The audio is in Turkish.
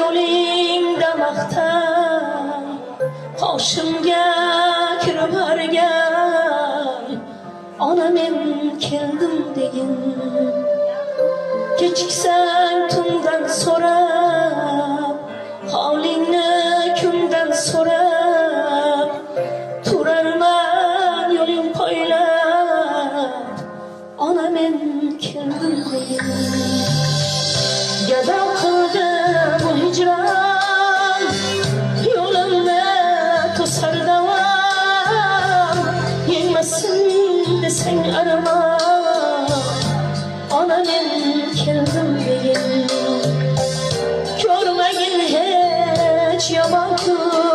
yo'lingda maqtan, qoshimga kirib hargan, ona men keldim degin. Kechiksang tundan so'rab, holingni kundan so'rab, turarman yo'ling poylab, ona men keldim degin. Gado qildi bu hijron, yo'limni to'sar davom, yengmasin desang armon, ona men keldim degin. Ko'rmagin hech yomon kun,